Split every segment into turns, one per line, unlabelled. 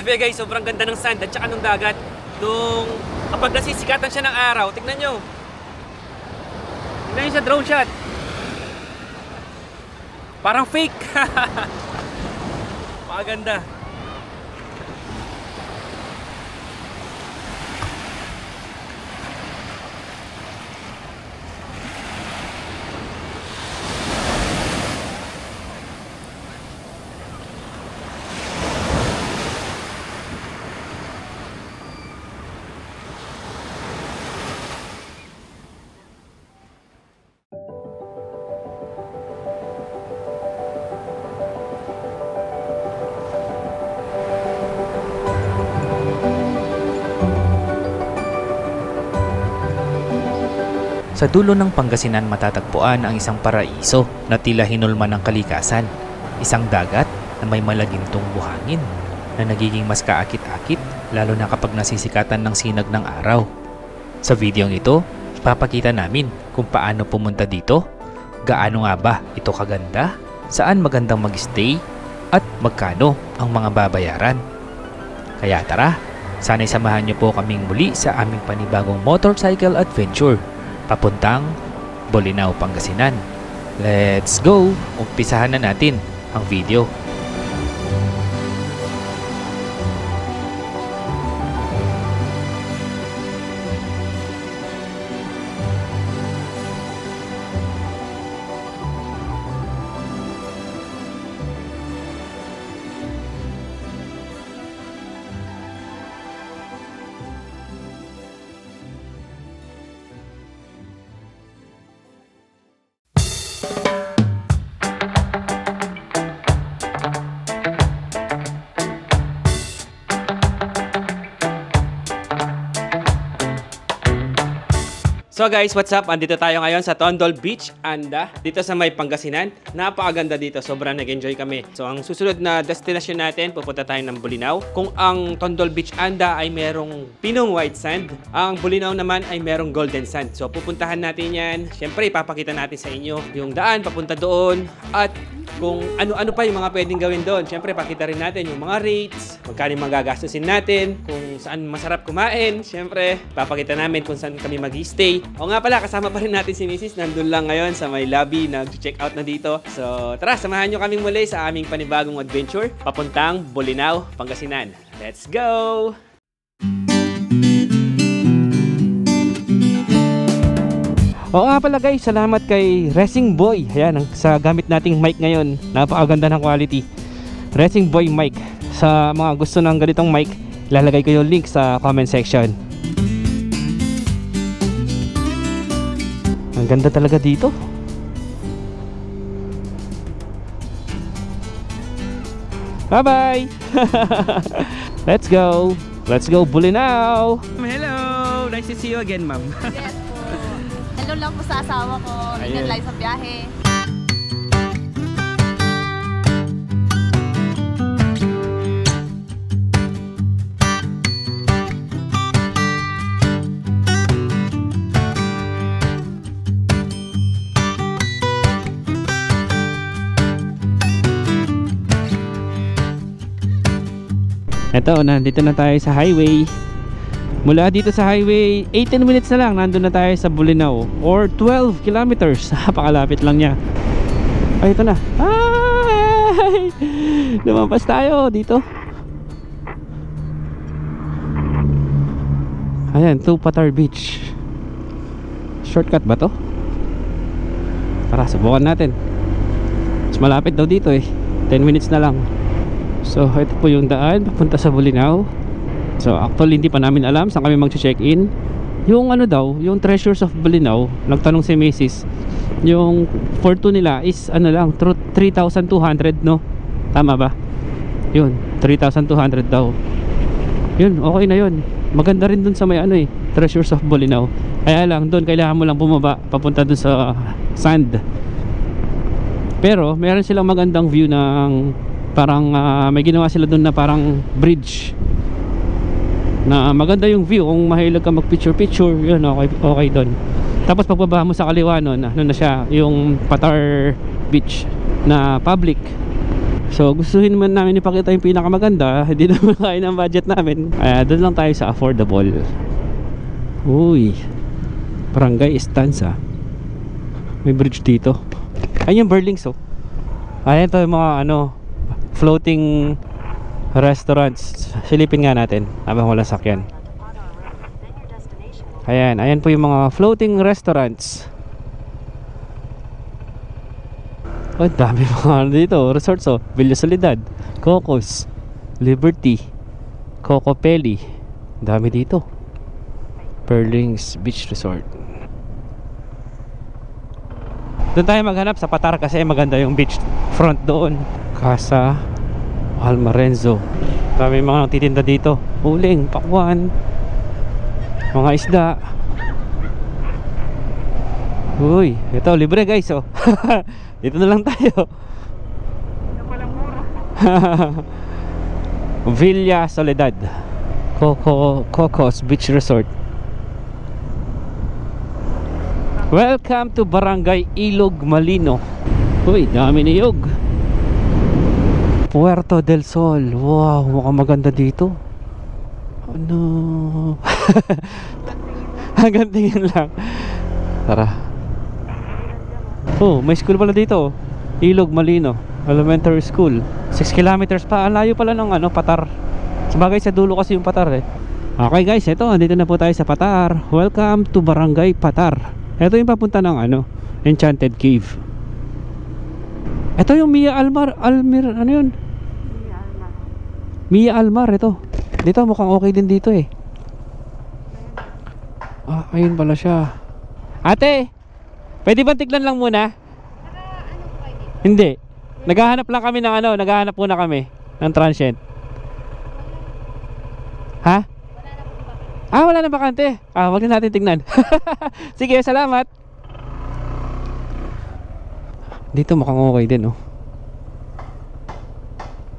Grabe guys, sobrang ganda ng sand at saka ng dagat. Kapag nasisikatan siya ng araw, tignan nyo. Tignan nyo sa drone shot. Parang fake. Pakaganda.
Sa dulo ng Pangasinan matatagpuan ang isang paraiso na tila hinulman ng kalikasan. Isang dagat na may malagintong buhangin na nagiging mas kaakit-akit lalo na kapag nasisikatan ng sinag ng araw. Sa videong ito, papakita namin kung paano pumunta dito, gaano nga ba ito kaganda, saan magandang mag-stay, at magkano ang mga babayaran. Kaya tara, sana'y samahan niyo po kaming muli sa aming panibagong motorcycle adventure papuntang Bolinao, Pangasinan. Let's go! Umpisahan na natin ang video.
So guys, what's up? Andito tayo ngayon sa Tondol Beach, Anda, dito sa may Pangasinan. Napakaganda dito, sobrang nag-enjoy kami. So ang susunod na destination natin, pupunta tayo ng Bolinao. Kung ang Tondol Beach, Anda ay merong pinong white sand, ang Bolinao naman ay merong golden sand. So pupuntahan natin yan. Siyempre, ipapakita natin sa inyo yung daan papunta doon at kung ano-ano pa yung mga pwedeng gawin doon. Siyempre, pakita rin natin yung mga rates, magkano yung magagastusin natin, kung saan masarap kumain. Siyempre, papakita namin kung saan kami mag-stay. O nga pala, kasama pa rin natin si Mrs. Nandun lang ngayon sa may lobby, nag-check out na dito. So, tara, samahan nyo kaming muli sa aming panibagong adventure, papuntang Bolinao, Pangasinan. Let's go! Oo nga pala guys, salamat kay Racing Boy. Ayan, sa gamit nating mic ngayon, napakaganda ng quality. Racing Boy mic. Sa mga gusto ng ganitong mic, ilalagay ko yung link sa comment section. Ang ganda talaga dito. Bye bye. Let's go. Let's go Bolinao. Hello. Nice to see you again, ma'am.
Yes po. Hello lang po sa asawa ko. Ingat lang sa biyahe.
Ito, nandito na tayo sa highway. Mula dito sa highway, 18 minutes na lang, nandun na tayo sa Bolinao. Or 12 kilometers. Napakalapit lang niya. Ay, ito na. Ay! Lumampas tayo dito. Ayan, Tupatar Beach. Shortcut ba to? Tara, subukan natin. Mas malapit daw dito eh. 10 minutes na lang. So ito po yung daan papunta sa Bolinao. So actually hindi pa namin alam saan kami mag-check-in. Yung ano daw, yung Treasures of Bolinao, nagtanong si Mrs. Yung for two nila is ano lang, 3,200 no? Tama ba? Yun, 3,200 daw. Yun, okay na yun. Maganda rin dun sa may ano eh, Treasures of Bolinao. Kaya lang, dun kailangan mo lang bumaba papunta dun sa sand. Pero meron silang magandang view ng parang may ginawa sila doon na parang bridge. na maganda yung view. Kung mahilig ka mag picture yun, okay doon. Tapos pagbaba mo sa kaliwa nun, ano na siya, yung Patar Beach na public. So gustuhin man namin ipakita yung pinakamaganda, hindi naman kaya ng budget namin, kaya doon lang tayo sa affordable. Uy, Barangay Estancia. May bridge dito. Ayun yung Berlings, oh. Ayan to yung mga floating restaurants. Silipin nga natin habang walang sakyan. Ayan po yung mga floating restaurants. Oh, dami mga dito, resorts, oh. Villa Soledad, Cocos, Liberty, Cocopelli. Dami dito. Berlings Beach Resort. Doon tayo maghanap sa Patar kasi maganda yung beach front doon. Casa Almarenzo. Dami mga titinda dito. Uling, pakwan, mga isda. Uy, ito libre guys, oh. Dito na lang tayo. Villa Soledad, Cocos Beach Resort. Welcome to Barangay Ilog Malino. Uy, dami niyog. Puerto del Sol. Wow, mukhang maganda dito. Ano? Hanggang tingin lang. Tara. Oh, may school pala dito. Ilog Malino Elementary School. 6 kilometers pa. Ang layo pala ng Patar. Sabagay sa dulo kasi yung Patar eh. Okay guys, ito. Andito na po tayo sa Patar. Welcome to Barangay Patar. Ito yung papunta ng Enchanted Cave. Ito yung Mia Almar. Ano yun? Mia Almar, ito. Dito mukhang okay din dito eh. Ah, ayun pala siya. Ate, pwede ba tignan lang muna? Hindi. Naghahanap lang kami ng naghahanap muna kami ng transient. Ha? Wala na bakante. Wag na natin tignan. Sige, salamat. Dito mukhang okay din, oh.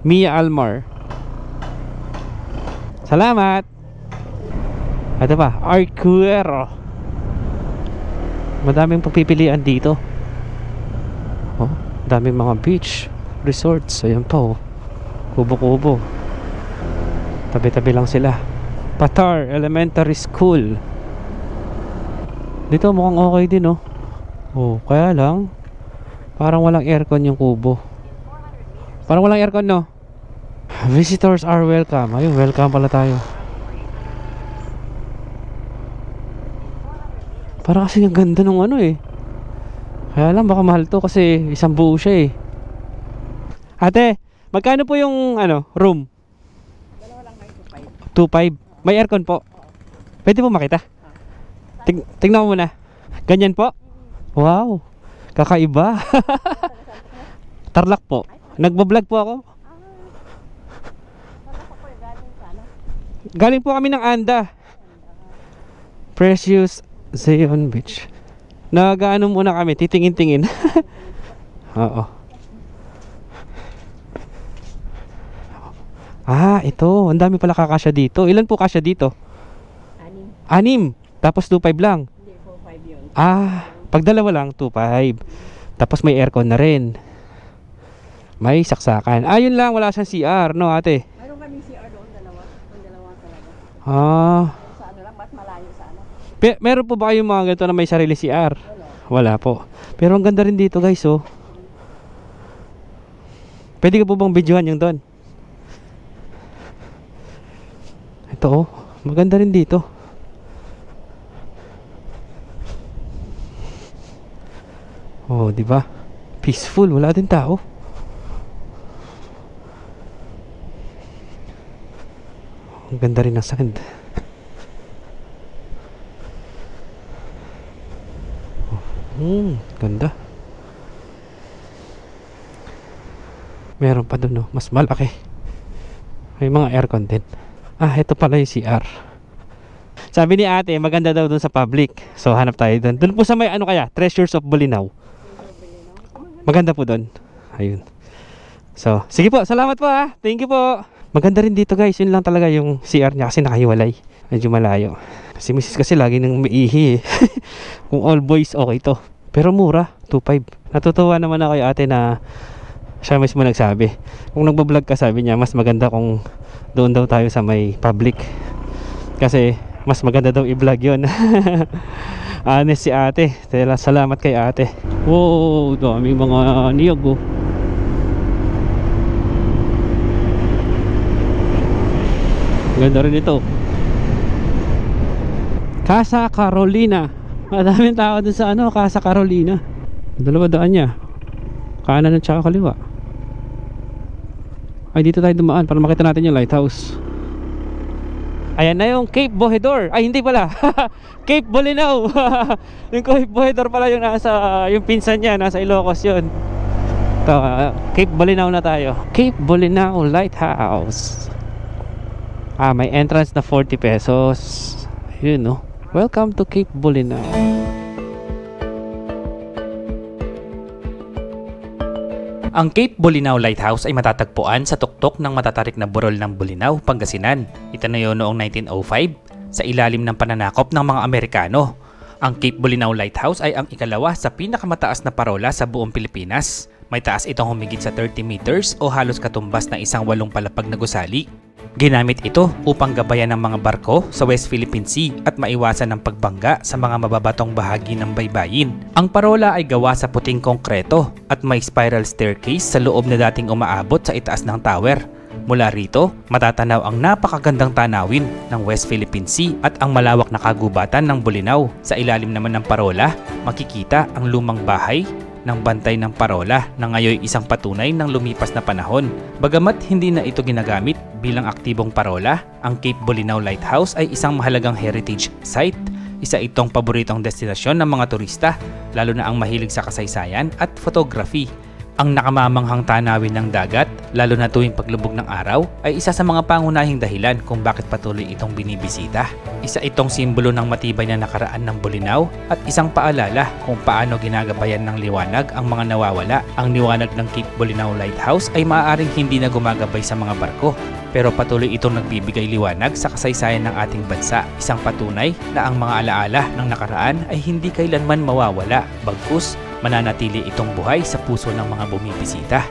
Mia Almar. Salamat. Ito pa, Arcuero. Madaming pagpipilian dito. Oh, daming mga beach resorts. Ayan pa, oh. Kubo-kubo. Tabi-tabi lang sila. Patar Elementary School. Dito mukhang okay din, oh. Oh, kaya lang parang walang aircon yung kubo. Parang walang aircon, no? Visitors are welcome. Ayun, welcome pala tayo. Parang kasi ang ganda nung eh. Kaya lang baka mahal to kasi isang buo siya eh. Ate, magkano po yung room?
Dalawa lang kayo,
2.5. May aircon po. Pwede po makita? Tingnan mo muna. Ganyan po? Wow, kakaiba. Tarlac po. Nagbablog po ako. Galing po kami ng Anda. Precious Zion Beach. Nag-ano muna kami, titingin-tingin. Oo. Ito. Ang dami pala kakasya dito. Ilan po kasya dito? 6. Tapos 2.5 lang?
Hindi, 4-5 yun.
Pag dalawa lang, 2.5. Tapos may aircon na rin. May saksakan. Yun lang, wala siyang CR, no ate?
Mayroon kaming CR doon, dalawa. Ang dalawa talaga. Sa lang, mas malayo sa
Meron po ba kayong mga ganito na may sarili CR? Wala po. Pero ang ganda rin dito guys, oh. Pwede ka po bang videohan yung doon? Ito, oh. Maganda rin dito. Oh, di ba? Peaceful, wala din tao. Ang ganda rin ng sand. Ganda. Meron pa dun, no? Mas malaki. May mga aircon din. Ito pala yung CR. Sabi ni ate, maganda daw dun sa public. So, hanap tayo dun. Dun po sa may Treasures of Bolinao. Maganda po dun. Ayun. So, sige po. Salamat po, ha. Thank you po. Maganda rin dito guys, yun lang talaga yung CR niya kasi nakahiwalay. Medyo malayo. Si Mrs. kasi lagi nang maihi eh. Kung all boys, okay to. Pero mura, 2.5. Natutuwa naman ako kay ate na siya mismo nagsabi. Kung nagbablog ka, sabi niya, mas maganda kung doon daw tayo sa may public. Kasi mas maganda daw i-vlog yun. Honest si ate. Salamat kay ate. Wow, daming mga niyog oh. Ganda rin ito. Casa Carolina. Madaming tao dun sa ano, Casa Carolina. Dalawa daan niya. Kanan at saka kaliwa. Ay, dito tayo dumaan para makita natin yung lighthouse. Ayan na yung Cape Bohedor. Ay, hindi pala. Cape Bolinao. Yung Cape Bohedor pala yung nasa, yung pinsan niya, nasa Ilocos yun. Ito, Cape Bolinao na tayo. Cape Bolinao Lighthouse. May entrance na 40 pesos. Yun, no? Welcome to Cape Bolinao.
Ang Cape Bolinao Lighthouse ay matatagpuan sa tuktok ng matatarik na burol ng Bolinao, Pangasinan. Itinayo noong 1905 sa ilalim ng pananakop ng mga Amerikano. Ang Cape Bolinao Lighthouse ay ang ikalawa sa pinakamataas na parola sa buong Pilipinas. May taas itong humigit sa 30 meters o halos katumbas ng isang 8 palapag na gusali. Ginamit ito upang gabayan ng mga barko sa West Philippine Sea at maiwasan ang pagbangga sa mga mababatong bahagi ng baybayin. Ang parola ay gawa sa puting konkreto at may spiral staircase sa loob na dating umaabot sa itaas ng tower. Mula rito, matatanaw ang napakagandang tanawin ng West Philippine Sea at ang malawak na kagubatan ng Bolinao. Sa ilalim naman ng parola, makikita ang lumang bahay ng bantay ng parola na ngayon isang patunay ng lumipas na panahon. Bagamat hindi na ito ginagamit bilang aktibong parola, ang Cape Bolinao Lighthouse ay isang mahalagang heritage site. Isa itong paboritong destinasyon ng mga turista, lalo na ang mahilig sa kasaysayan at photography. Ang nakamamanghang tanawin ng dagat, lalo na tuwing paglubog ng araw, ay isa sa mga pangunahing dahilan kung bakit patuloy itong binibisita. Isa itong simbolo ng matibay na nakaraan ng Bolinao at isang paalala kung paano ginagabayan ng liwanag ang mga nawawala. Ang liwanag ng Cape Bolinao Lighthouse ay maaaring hindi na gumagabay sa mga barko, pero patuloy itong nagbibigay liwanag sa kasaysayan ng ating bansa. Isang patunay na ang mga alaala ng nakaraan ay hindi kailanman mawawala, bagkus mananatili itong buhay sa puso ng mga bumibisita.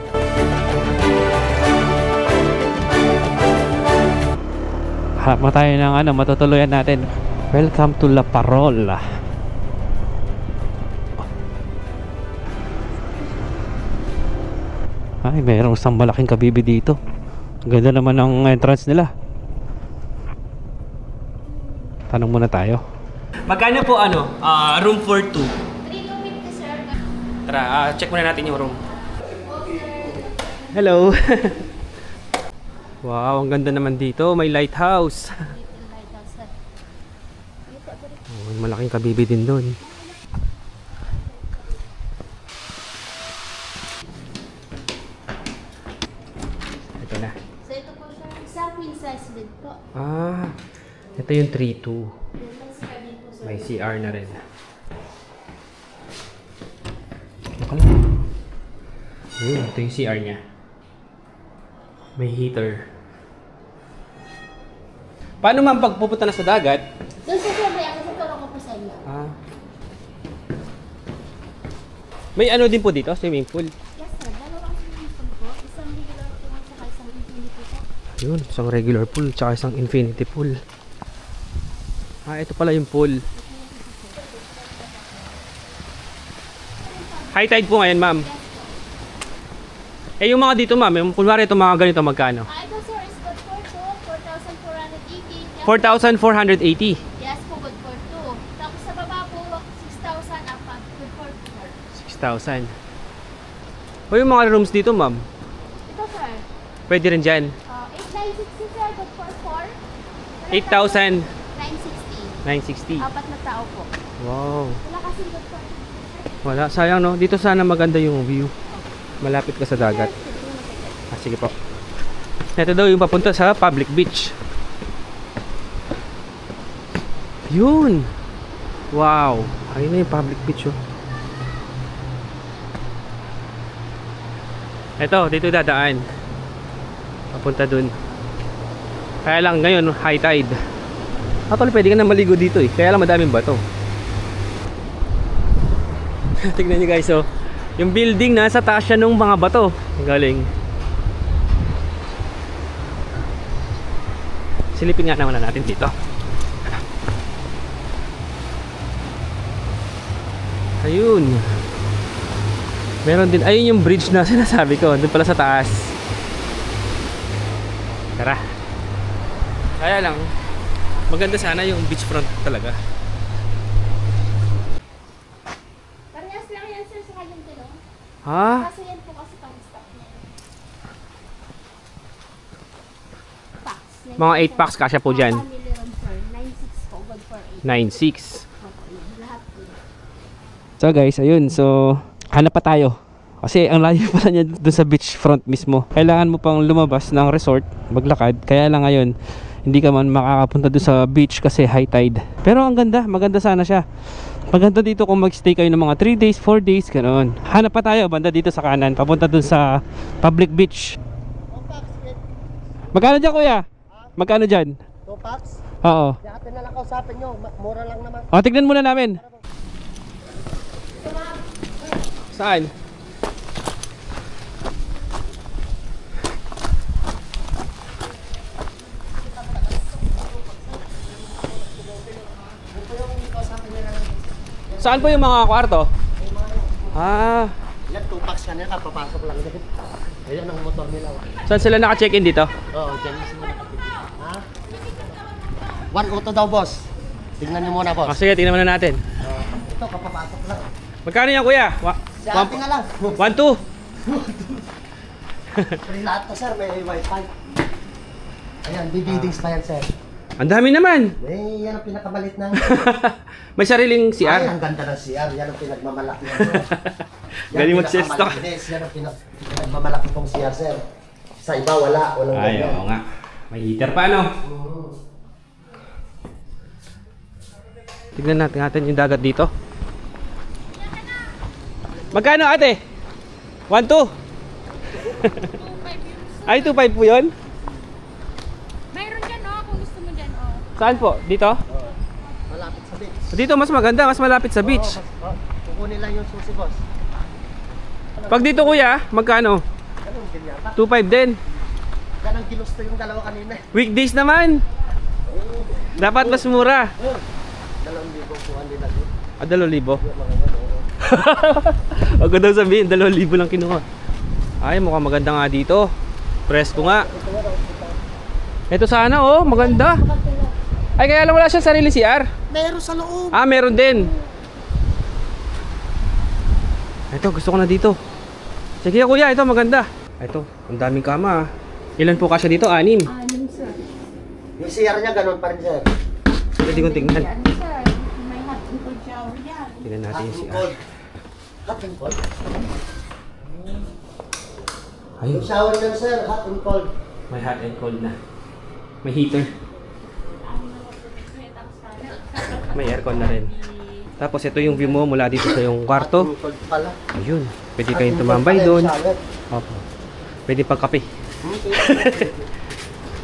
Harap mo tayo ng matutuluyan natin. Welcome to La Parola. Ay, mayroong isang malaking kabibi dito. Ganda naman ang entrance nila. Tanong muna tayo.
Magkano po room for 2?
Tara, check muna natin yung room. Hello. Wow, ang ganda naman dito. May lighthouse. Oh, may malaking kabibi din doon. Ito na.
So ito po sir, isang queen size bed po.
Ito yung 3-2. May CR na rin. Ayun, ito yung CR niya. May heater. Paano man pag pupunta na sa dagat?
Doon sa sir, may ako sa tulong ko po sa inyo.
May din po dito, swimming pool.
Yes sir, dalawang swimming pool po. Isang regular pool at saka isang infinity po.
Ayun, isang regular pool tsaka isang infinity pool. Ito pala yung pool. High tide po ngayon, ma'am. Yung mga dito, ma'am, yung kunwari itong mga ganito, magkano?
Ito sir is good for 2, 4,480.
4,480.
Yes po, good for 2. Tapos sa baba po, 6,000 up, good for 4.
6,000. Yung mga rooms dito, ma'am?
Ito sir,
Pwede rin dyan.
8,960 sir, good for 4.
8,000.
960.
960.
Apat na tao po.
Wow.
Wala kasing good for 2.
Wala, sayang no. Dito sana maganda yung view. Malapit ka sa dagat. Sige po. Ito daw yung papunta sa public beach. Yun. Wow. Ayun na yung public beach oh. Ito, dito dadaan. Papunta dun. Kaya lang ngayon, high tide. Actually, pwede ka na maligo dito eh. Kaya lang madaming bato. Tignan nyo guys, oh. Yung building nasa taas siya nung mga bato. Galing. Silipin nga naman na natin dito. Ayun. Meron din, ayun yung bridge na sinasabi ko. Doon pala sa taas. Tara. Kaya lang, maganda sana yung beachfront talaga.
Parehas lang yan sir sa kanyang tulong.
Ha?
Kaso yan po kasi pang-stock niya. Packs.
Mga 8 packs kasya po dyan.
Family room sir. 9.6 po. Good for 8.
9.6.
Opo, yun. Lahat po.
So guys, ayun. So, hanap pa tayo. Kasi ang layo pala niya doon sa beachfront mismo. Kailangan mo pang lumabas ng resort, maglakad. Kaya lang ngayon, hindi ka man makakapunta doon sa beach kasi high tide. Pero ang ganda, maganda sana siya. Maganda dito kung magstay kayo ng mga 3 days, 4 days, ganoon. Hanap pa tayo, banda dito sa kanan, papunta doon sa public beach. Magkano dyan kuya? Magkano dyan?
2 packs?
Oo.
Yatin na lang kausapin nyo. Mura lang naman.
O, tignan muna namin. Saan? Saan po yung mga kwarto? Ah,
Yan, 2 packs kanina. Papasok lang din. Ayan ang motor nila.
saan sila naka-check-in dito?
Oo, dyan sila nakatipid. Ha? 1 auto daw, boss. Tingnan nyo muna,
Ah,
boss.
sige, tingnan muna natin.
Ito, kapapasok lang.
Magkano yan kuya?
Si ate nga lang.
1-2.
Free lahat to, sir. May wifi. Ayan, bibidings pa yan, sir.
Ang dami naman.
Yan ang pinakamalit ng...
May sariling
Ay,
CR.
ang ganda ng CR. Yan ang pinagmamalaki.
Galing mag-siesta.
Yan ang pinagmamalaki kong CR, sir. Sa iba, wala. Walang
Ay,
ganyan.
oo nga. May heater pa, no? Tignan natin yung dagat dito. Magkano ate? 1-2? Ay, 2-5 po yun?
Mayroon dyan oh, kung gusto mo dyan oh.
Saan po? Dito?
Malapit sa beach.
Dito mas maganda, mas malapit sa beach.
Kukunin lang yung susi, boss.
Pag dito kuya, magkano?
Ganun, din yata.
2-5 din.
Ganang ginusto yung dalawa kanina.
Weekdays naman. Dapat mas mura.
2,000 kuha nila yun.
Ah, 2,000.
Yung mga yan, oo.
Huwag ko daw sabihin, 2,000 lang kinuha. Ay, mukhang maganda nga dito. Presko nga. Ito sana oh, maganda. Ay, kaya lang wala siyang sarili CR.
Meron sa loob.
Ah, meron din. Ito, gusto ko na dito. Sige kuya, ito maganda. Ito, ang daming kama ah. Ilan po kasya dito? 6.
Anim sir.
Yung CR niya, ganun pa rin, sir.
Pwede kong tingnan.
Ano sir? May hot and cold shower yan.
Tingnan natin
Hot
yung
and
CR.
cold. Hot and cold.
Ayun,
Yung shower niya, sir, hot and cold.
may hot and cold na. May heater. May aircon na rin. Tapos ito yung view mo mula dito sa yung kwarto.
Hot and cold pala.
Ayun, pwede
Hot
kayong
and cold
tumambay
pala yung
doon.
shower.
Opo. Pwede pang kape.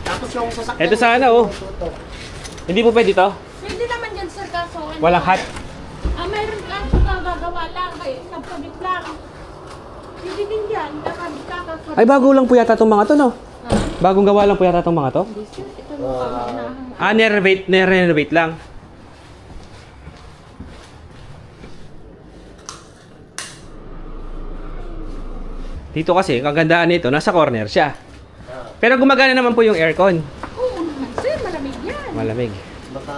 Tapos yung sasakyan.
Ito sana, oh. Hindi po pwede to?
Pwede naman dyan sir kaso. ano,
Walang hot.
mayroon kaso gagawa lang. Kaya nagpabit lang. Pwede din dyan. Kakabit.
Ay, bago lang po yata itong mga to, no? Bagong gawa lang po yata itong mga to?
Ito mo kami
Ah, nire-renovate lang. Dito kasi, kagandaan nito, nasa corner siya. Pero gumagana naman po yung aircon.
Oo naman sir, malamig yan.
Malamig.
Baka...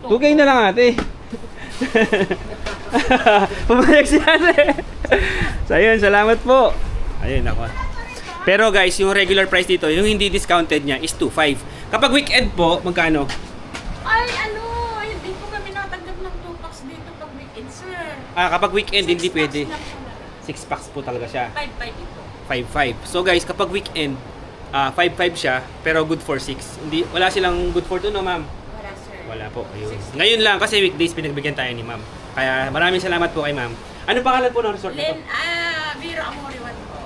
Tugay na lang ate. Pumayag si ate. So ayun, salamat po. Ayun ako. Pero guys, yung regular price dito, yung hindi discounted niya is 2.5. Kapag weekend po, magkano?
Ay, ano, hindi po kami natanggap ng 2 packs dito pag weekend, sir.
Ah, kapag weekend hindi
6
pwede.
packs lang po na.
6 packs po talaga siya.
5-5 ito.
5.5. So guys, kapag weekend, 5.5 siya, pero good for 6. Hindi, wala silang good for 2, no ma'am?
Wala, sir.
Wala po. Ayun. Ngayon lang, kasi weekdays pinagbigyan tayo ni ma'am. Kaya maraming salamat po kay ma'am. Ano pangalan po ng resort nito?
Vero Amore 1 po.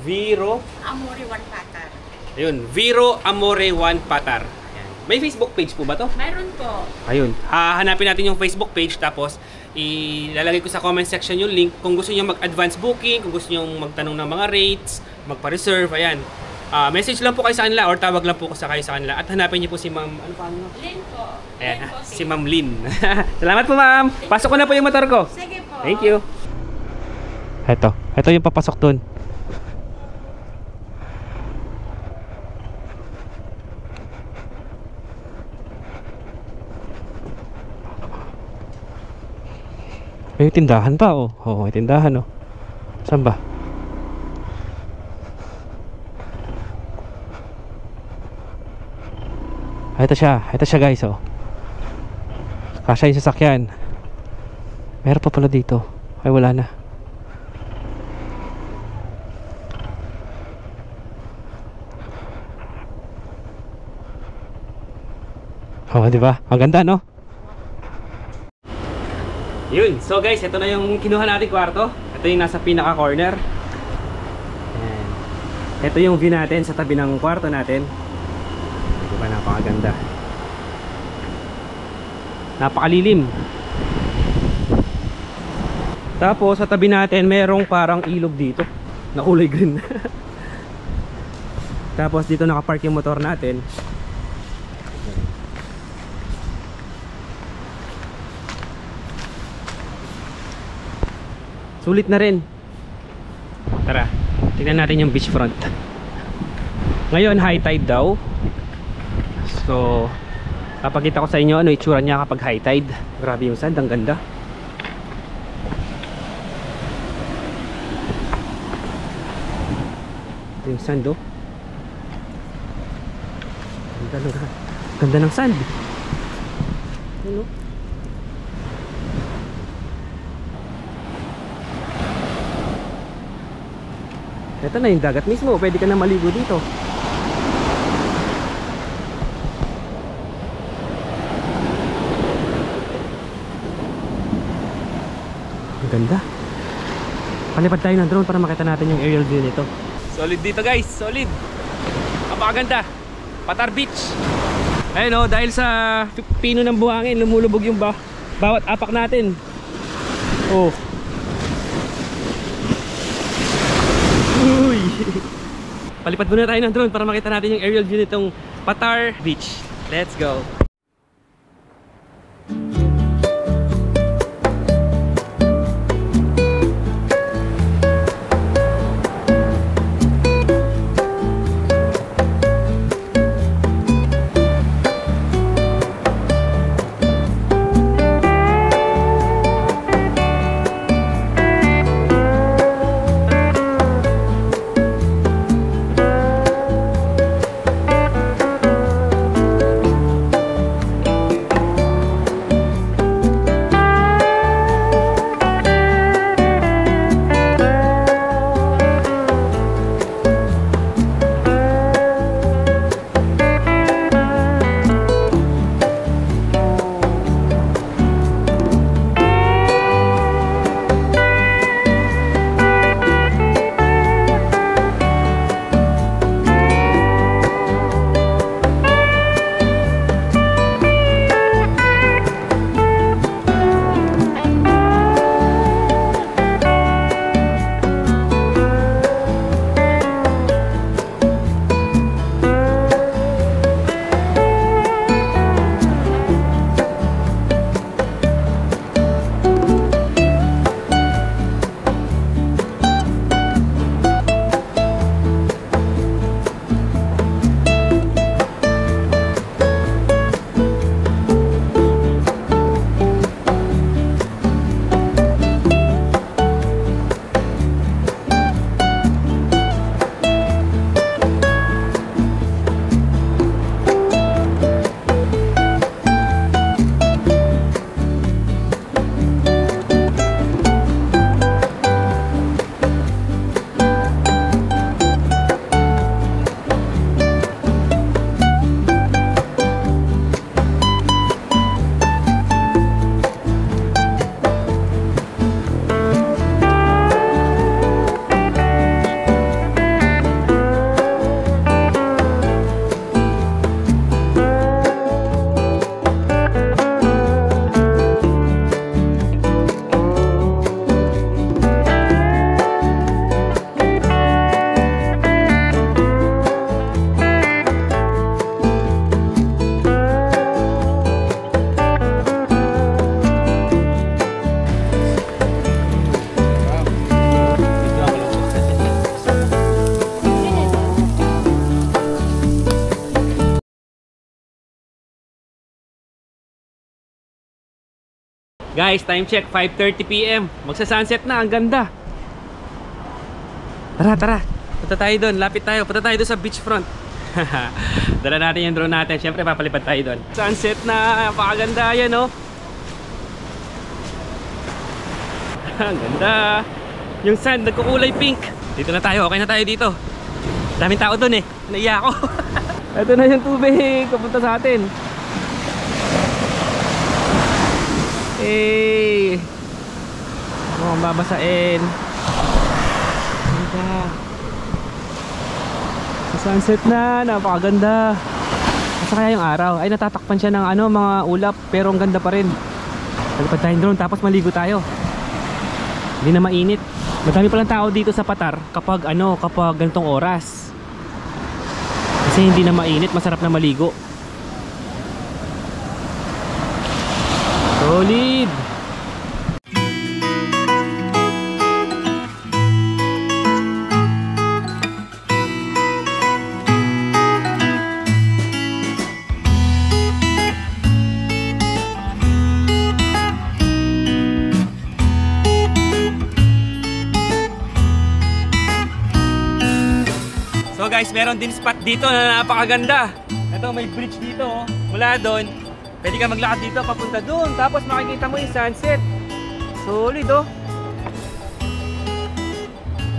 Vero
Amore 1 Patar.
Ayun, Vero Amore 1 Patar. Ayan. May Facebook page po ba to?
Mayroon po.
Ayun, hahanapin natin yung Facebook page tapos ilalagay ko sa comment section yung link kung gusto niyo mag-advance booking, kung gusto niyo magtanong ng mga rates, magpa-reserve, ayan. Message lang po kayo sa kanila or tawag lang po ko sa kayo sa kanila at hanapin niyo po si Ma'am, ano pa ano?
Lin po.
Ayan,
Lin po,
si Ma'am Lynn. Salamat po, Ma'am. Pasok ko na po yung motor ko.
Sige po.
Thank you. Ito yung papasok dun. May tindahan pa, oh. Oo, may tindahan, oh. Saan ba? Ito siya. Ito siya, guys, oh. Kasya yung sasakyan. Meron pa pala dito. Ay, wala na. Oh, di ba? Ang ganda, no? Yun. So guys, ito na yung kinuha natin kwarto. Ito yung nasa pinaka corner. Ayan. Ito yung view natin sa tabi ng kwarto natin. Diba, napakaganda. Napakalilim. Tapos sa tabi natin merong parang ilog dito na kulay green. Tapos dito nakapark yung motor natin. Sulit na rin. Tara, tingnan natin yung beachfront. Ngayon high tide daw. So papakita ko sa inyo ano itsura niya kapag high tide. Grabe yung sand, ang ganda. Ito yung sand, oh. Ganda ng sand. Ano? Ito na yung dagat mismo, pwede ka na maligo dito. Ang ganda. Palipad tayo ng drone para makita natin yung aerial view nito. Solid dito, guys, solid. Napakaganda. Patar Beach. Ayun, oh, dahil sa pino ng buhangin, lumulubog yung bawat apak natin. Oh. Uy. Palipad muna tayo ng drone para makita natin yung aerial view nitong Patar Beach. Let's go. Guys, time check, 5:30 PM. Magsa-sunset na, ang ganda. Tara, tara. Punta tayo doon, lapit tayo. Punta tayo doon sa beachfront. Dala natin yung drone natin. Siyempre, papalipad tayo doon. Sunset na, napakaganda yan, oh. Ang ganda. Yung sand, nagkukulay pink. Dito na tayo, okay na tayo dito. Daming tao doon eh, naiya ako. Ito na yung tubig, papunta sa atin. Hey, mukhang babasain. Ganda. Sa sunset na, napakaganda. Asa kaya yung araw? Ay, natatakpan siya ng ano, mga ulap, pero ang ganda pa rin. Talipad tayong drone, tapos maligo tayo. Hindi na mainit. Madami palang tao dito sa Patar kapag ano, kapag ganitong oras. Kasi hindi na mainit, masarap na maligo. Solid. So guys, meron din spot dito na napakaganda. Ito, may bridge dito, oh. Mula doon, pwede ka maglakad dito papunta doon. Tapos makikita mo yung sunset. Solid, oh.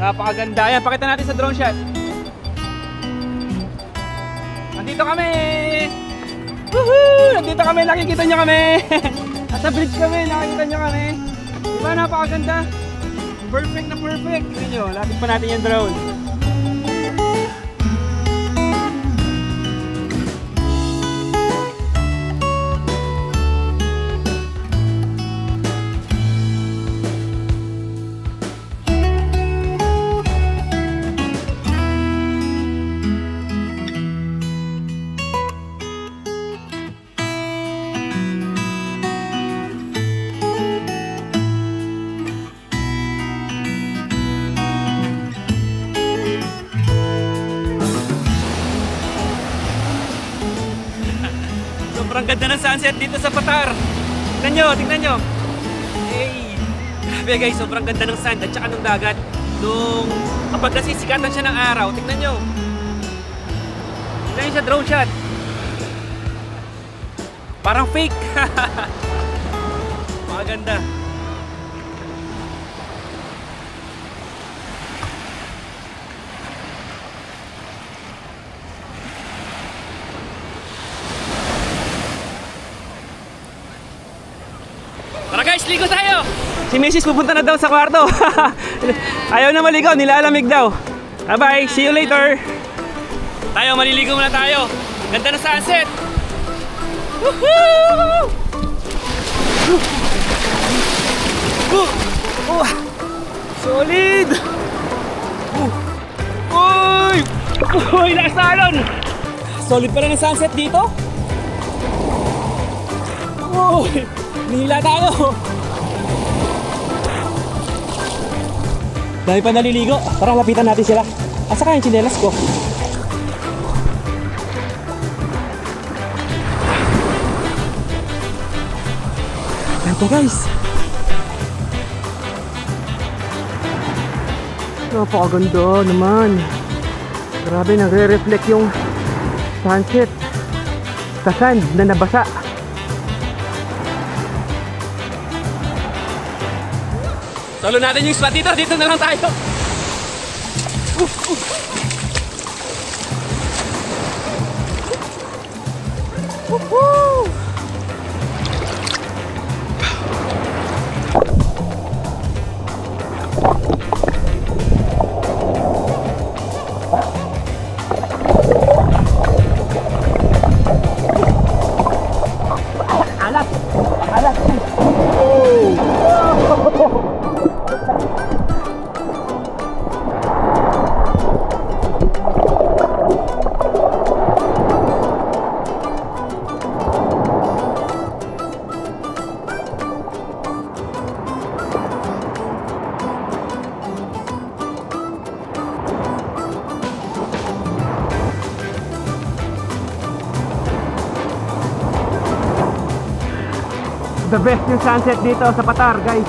Napakaganda. Yan, pakita natin sa drone shot. Nandito kami! Woohoo! Nandito kami, nakikita nyo kami. Nasa bridge kami, nakikita nyo kami. Diba, napakaganda? Perfect na perfect. Tignan nyo, lapit pa natin yung drone. Sobrang ganda ng sunset dito sa Patar. Tingnan nyo, tingnan nyo. Hey, grabe guys, sobrang ganda ng sand at saka ng dagat. Kapag nasisikatan siya ng araw, tingnan nyo. Tingnan nyo sa drone shot. Parang fake. Maganda. Tara guys, ligo tayo! Si Mrs. pupunta na daw sa kwarto. Ayaw na maligo, nilalamig daw. Bye bye, see you later. Tayo, maliligo muna tayo. Ganda ng sunset. Woohoo! Solid! Uy! Uy, nakasalon! Solid pa rin ang sunset dito. Uy! Nihila tayo! Dami pa naliligo. Tara, lapitan natin sila. Asa kaya yung tsinelas ko? Ganito guys. Napakaganda naman. Grabe, nagre-reflect yung sunset sa sand na nabasa. Solo natin yung spot dito. Dito na lang tayo. Woohoo! Alat! Alat! The best yung sunset dito sa Patar, guys.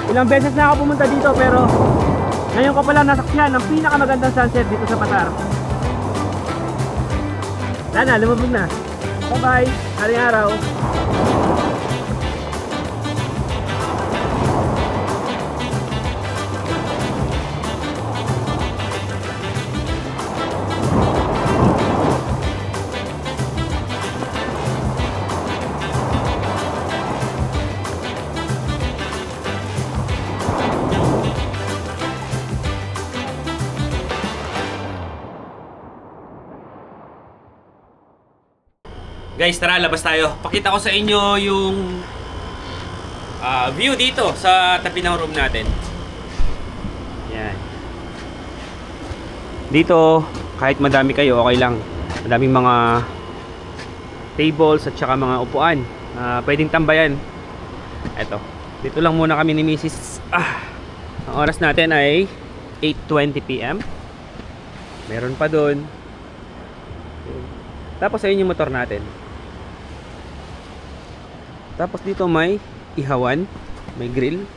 Ilang beses na ako pumunta dito pero ngayon ko pala nasaksihan ang pinakamagandang sunset dito sa Patar. Sana, lumabog na. Bye-bye. Haring araw. Guys, tara, labas tayo. Pakita ko sa inyo yung view dito sa tabi ng room natin. Yan. Dito, kahit madami kayo, okay lang. Madaming mga tables at saka mga upuan. Pwedeng tambayan. Eto. Dito lang muna kami ni Mrs. Ang oras natin ay 8:20 PM. Meron pa doon. Tapos ayun yung motor natin. Tapos dito may ihawan, may grill.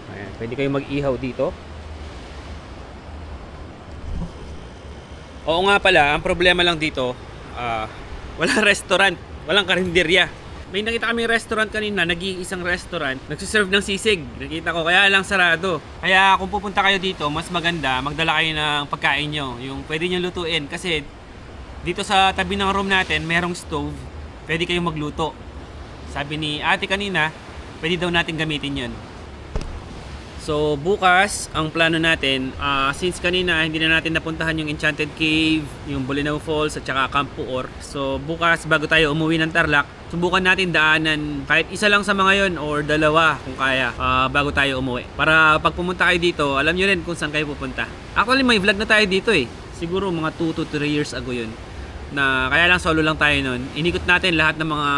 Ayan, pwede kayo mag-ihaw dito. Oo nga pala, ang problema lang dito, walang restaurant, walang karinderya. May nakita kami restaurant kanina, nag-iisang restaurant, nagsiserve ng sisig. Nakita ko, kaya lang sarado. Kaya kung pupunta kayo dito, mas maganda, magdala kayo ng pagkain nyo. Yung pwede nyo lutuin. Kasi dito sa tabi ng room natin, merong stove. Pwede kayong magluto. Sabi ni ate kanina, pwede daw natin gamitin yun. So bukas, ang plano natin, since kanina hindi na natin napuntahan yung Enchanted Cave, yung Bolinao Falls at saka Camp Puor. So bukas, bago tayo umuwi ng Tarlac, subukan natin daanan kahit isa lang sa mga yon or dalawa kung kaya, bago tayo umuwi. Para pag pumunta kayo dito, alam nyo rin kung saan kayo pupunta. Actually may vlog na tayo dito eh. Siguro mga 2 to 3 years ago yun. Na kaya lang solo lang tayo nun. Inikot natin lahat ng mga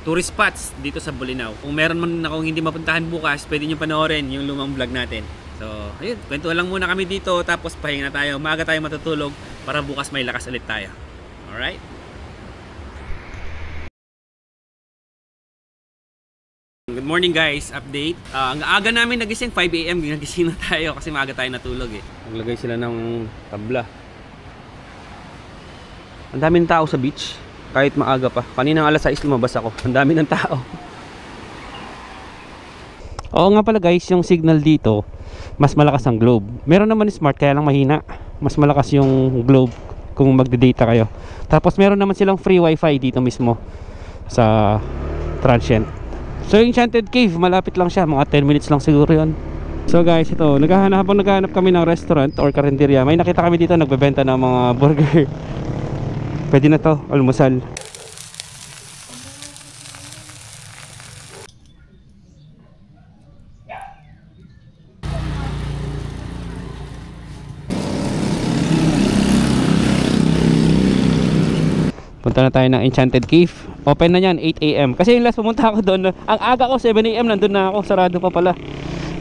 tourist spots dito sa Bolinao. Kung meron man akong hindi mapuntahan bukas, pwede nyo panoorin yung lumang vlog natin. So, ayun, kwentuhan lang muna kami dito, tapos pahinga na tayo. Maaga tayo matutulog para bukas may lakas ulit tayo. Alright? Good morning guys, update. Ang aga namin nagising, 5 AM, nagising na tayo kasi maaga tayo natulog eh. Naglagay sila ng tabla. Ang daming tao sa beach. Kahit maaga pa. Kaninang alas 6 lumabas ako. Ang dami ng tao. Oo nga pala guys, yung signal dito, mas malakas ang Globe. Meron naman Smart, kaya lang mahina. Mas malakas yung Globe kung magde-data kayo. Tapos meron naman silang free wifi dito mismo sa Transient. So yung Enchanted Cave, malapit lang siya. Mga 10 minutes lang siguro yun. So guys, ito, naghahanap kami ng restaurant or karinderya. May nakita kami dito, nagbebenta ng mga burger. Pwede na to, almusal. Punta na tayo ng Enchanted Cave. Open na yan, 8 AM. Kasi yung last pumunta ako doon, ang aga ko, 7 AM, nandun na ako, sarado pa pala.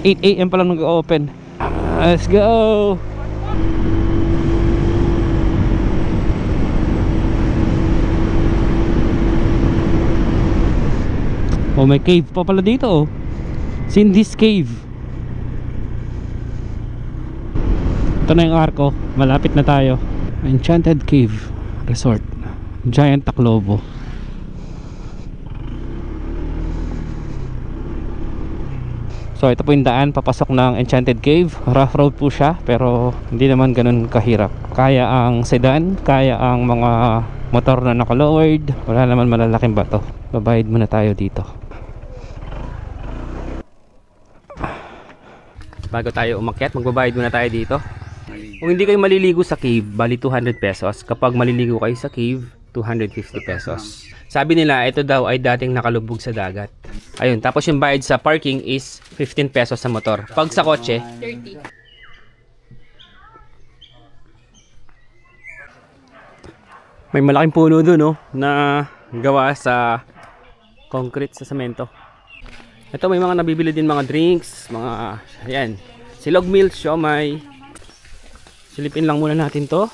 8 AM pa lang nag-open. Let's go! Oh, may cave pa pala dito oh. Cindy's Cave. Ito na yung arko. Malapit na tayo. Enchanted Cave Resort, Giant Taclobo. So ito po yung daan papasok ng Enchanted Cave. Rough road po siya, pero hindi naman ganun kahirap. Kaya ang sedan, kaya ang mga motor na naka-lowered. Wala naman malalaking bato. Babayad muna tayo dito. Bago tayo umakyat, magbabayad muna tayo dito. Kung hindi kayo maliligo sa cave, bali 200 pesos. Kapag maliligo kayo sa cave, 250 pesos. Sabi nila, ito daw ay dating nakalubog sa dagat. Ayun, tapos yung bayad sa parking is 15 pesos sa motor. Pag sa kotse,
30.
may malaking puno dun, no, na gawa sa concrete, sa semento. Ito may mga nabibili din mga drinks, mga, ayan, silog milk, siomay. Silipin lang muna natin to.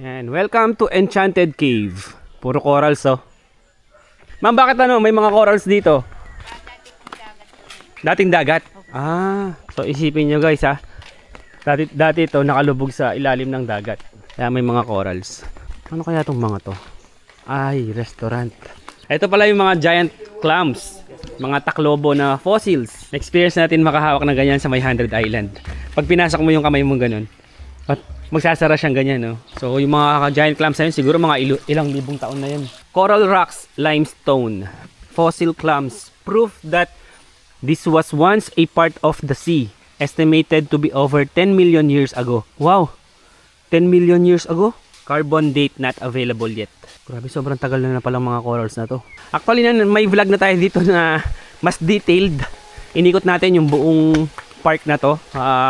Ayan. Ayan, welcome to Enchanted Cave. Puro corals, oh. Ma'am, bakit may mga corals dito? Dating dagat. Ah, so isipin nyo guys ha. Dati ito nakalubog sa ilalim ng dagat. Kaya may mga corals. Ano kaya itong mga to? Ay, restaurant. Ito pala yung mga giant clams. Mga taklobo na fossils. Experience natin makahawak na ganyan sa may 100 Island. Pag pinasok mo yung kamay mo ganun, at magsasara siyang ganyan, no? So yung mga giant clams na yun, siguro mga ilang libong taon na yan. Coral rocks, limestone, fossil clams, proof that this was once a part of the sea, estimated to be over 10 million years ago. Wow! 10 million years ago? Carbon date not available yet. Grabe, sobrang tagal na palang mga corals na to. Actually, may vlog na tayo dito na mas detailed. Inikot natin yung buong park na to.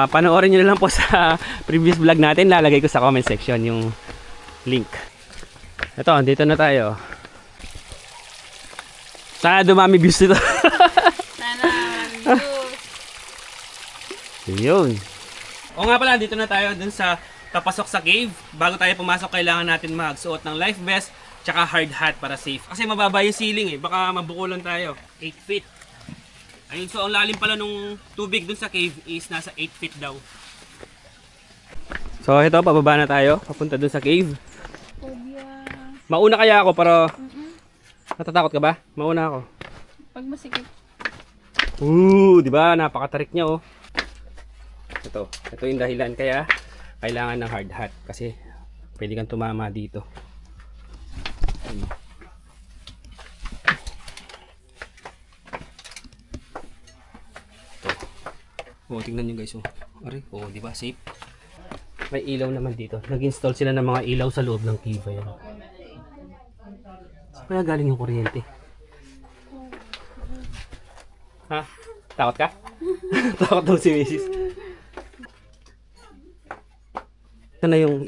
Panoorin nyo na lang po sa previous vlog natin. Lalagay ko sa comment section yung link. Ito, dito na tayo. Sana dumami views dito. Yun. O nga pala, dito na tayo dun sa papasok sa cave. Bago tayo pumasok, kailangan natin magsuot ng life vest tsaka hard hat para safe. Kasi mababa yung ceiling eh. Baka mabukulan tayo. 8 feet. Ayun, so ang lalim pala nung tubig dun sa cave is nasa 8 feet daw. So ito, pababa na tayo. Papunta dun sa cave. Mauna kaya ako para... Natatakot ka ba? Mauna ako.
Pag masikip.
Di ba? Napakatarik niya, oh. Ito yung dahilan kaya kailangan ng hard hat kasi pwede kang tumama dito. Oh, tingnan nyo guys, oh. Ari, oh, di ba? Safe. May ilaw naman dito. Nag-install sila ng mga ilaw sa loob ng cave. Ayan. Kaya galing yung kuryente. Ha? Takot ka? Takot daw si Mrs. Ito na yung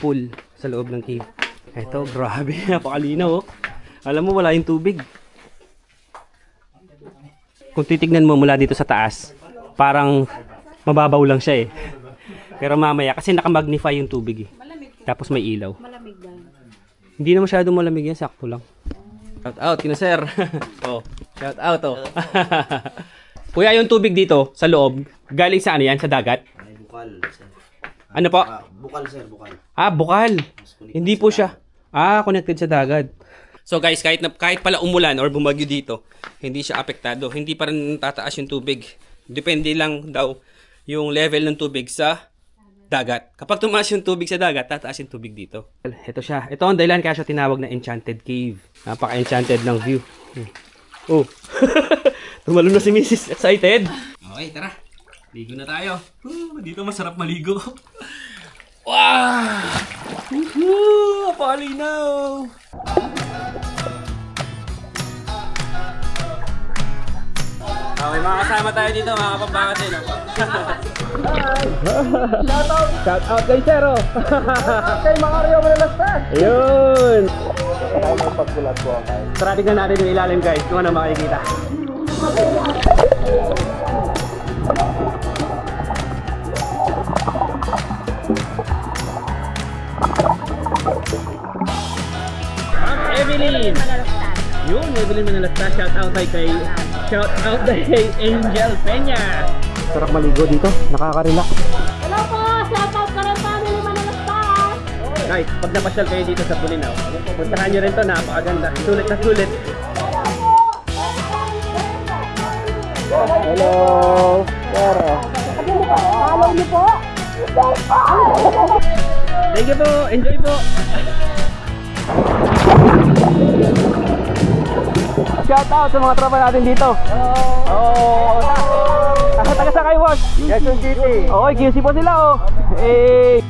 pool sa loob ng cave. Ito, grabe. Napakalinaw, oh. Alam mo, wala yung tubig. Kung titignan mo mula dito sa taas, parang mababaw lang siya, eh. Pero mamaya, kasi nakamagnify yung tubig, eh. Tapos may ilaw.
Malamig ba?
Hindi na masyado malamig yan, sakto lang. Shout out, kina sir. Oh, shout out, oh. Kuya, yung tubig dito sa loob, galing sa ano yan? Sa dagat?
Ay, bukal, sir.
Ano po?
Bukal, sir, bukal.
Ah, bukal. Hindi po siya. Connected sa dagat. So guys, kahit pala umulan or bumagyo dito, hindi siya apektado. Hindi pa rin tataas yung tubig. Depende lang daw yung level ng tubig sa dagat. Kapag tumaas yung tubig sa dagat, tataas yung tubig dito. Ito siya. Ito ang dahilan kaya siya tinawag na Enchanted Cave. Napaka-enchanted ng view. Oh. Tumalo na si Mrs. Excited. Okay, tara. Ligo na tayo. Dito masarap maligo. Wow! Napalinaw! Okay, mga kasama tayo dito, mga kapambangat din. Shout out kay Zero! Kay Macario Manalastas! Ayun! Kaya may pagbulat po ako. Tara, tignan natin yung ilalim guys, kung ano makikita. Evelyn! Yun, Evelyn Manalastas. Shout out kay Angel Peña. Sarap maligo dito, nakaka-relax.
Hello po! Shout out ka rin family Manalastas!
Guys, pag napasyal kayo dito sa Bulinaw, puntahan nyo rin to, napakaganda. Sulit na sulit. Hello! Pero
Follow niyo po!
thank you po! Enjoy po! Shout out sa mga tropa natin dito. Oh, taga sa kayo, boss. Quezon City. Okay, QC po sila, oh. Eh.